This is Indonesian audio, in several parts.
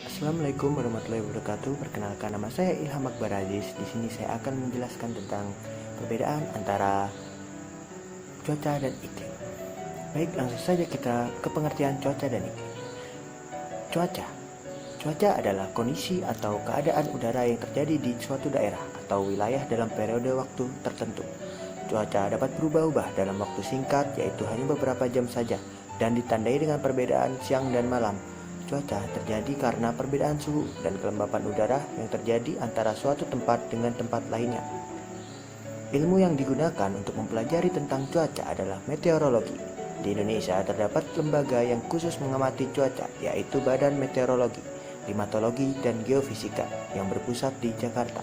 Assalamualaikum warahmatullahi wabarakatuh. Perkenalkan, nama saya Ilham Akbar Aziz. Di sini saya akan menjelaskan tentang perbedaan antara cuaca dan iklim. Baik, langsung saja kita ke pengertian cuaca dan iklim. Cuaca adalah kondisi atau keadaan udara yang terjadi di suatu daerah atau wilayah dalam periode waktu tertentu. Cuaca dapat berubah-ubah dalam waktu singkat, yaitu hanya beberapa jam saja, dan ditandai dengan perbedaan siang dan malam. Cuaca terjadi karena perbedaan suhu dan kelembapan udara yang terjadi antara suatu tempat dengan tempat lainnya. Ilmu yang digunakan untuk mempelajari tentang cuaca adalah meteorologi. Di Indonesia terdapat lembaga yang khusus mengamati cuaca, yaitu Badan Meteorologi, Klimatologi, dan Geofisika yang berpusat di Jakarta.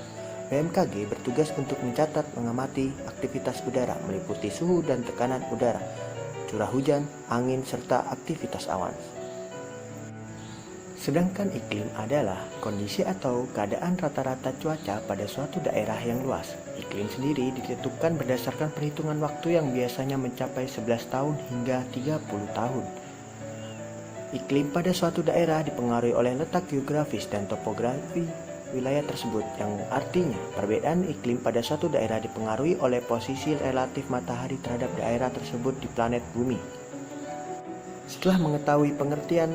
BMKG bertugas untuk mencatat, mengamati aktivitas udara meliputi suhu dan tekanan udara, curah hujan, angin, serta aktivitas awan. Sedangkan iklim adalah kondisi atau keadaan rata-rata cuaca pada suatu daerah yang luas. Iklim sendiri ditentukan berdasarkan perhitungan waktu yang biasanya mencapai 11 tahun hingga 30 tahun. Iklim pada suatu daerah dipengaruhi oleh letak geografis dan topografi wilayah tersebut, yang artinya perbedaan iklim pada suatu daerah dipengaruhi oleh posisi relatif matahari terhadap daerah tersebut di planet bumi. Setelah mengetahui pengertian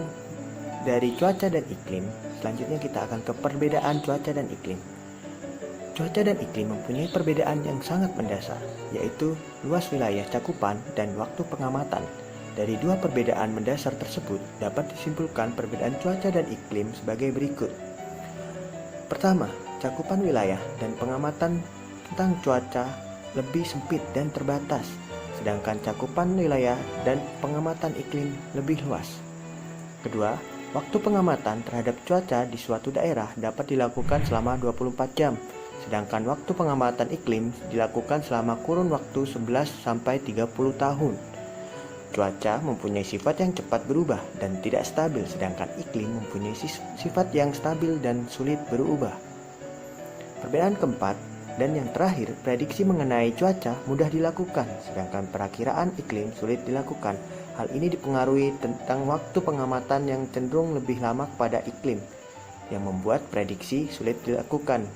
dari cuaca dan iklim, selanjutnya kita akan ke perbedaan cuaca dan iklim. Cuaca dan iklim mempunyai perbedaan yang sangat mendasar, yaitu luas wilayah cakupan dan waktu pengamatan. Dari dua perbedaan mendasar tersebut, dapat disimpulkan perbedaan cuaca dan iklim sebagai berikut. Pertama, cakupan wilayah dan pengamatan tentang cuaca lebih sempit dan terbatas, sedangkan cakupan wilayah dan pengamatan iklim lebih luas. Kedua, waktu pengamatan terhadap cuaca di suatu daerah dapat dilakukan selama 24 jam, sedangkan waktu pengamatan iklim dilakukan selama kurun waktu 11-30 tahun. Cuaca mempunyai sifat yang cepat berubah dan tidak stabil, sedangkan iklim mempunyai sifat yang stabil dan sulit berubah. Perbedaan keempat dan yang terakhir, prediksi mengenai cuaca mudah dilakukan, sedangkan perakiraan iklim sulit dilakukan. Hal ini dipengaruhi tentang waktu pengamatan yang cenderung lebih lama pada iklim, yang membuat prediksi sulit dilakukan.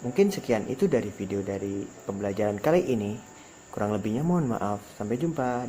Mungkin sekian itu dari video dari pembelajaran kali ini. Kurang lebihnya mohon maaf. Sampai jumpa.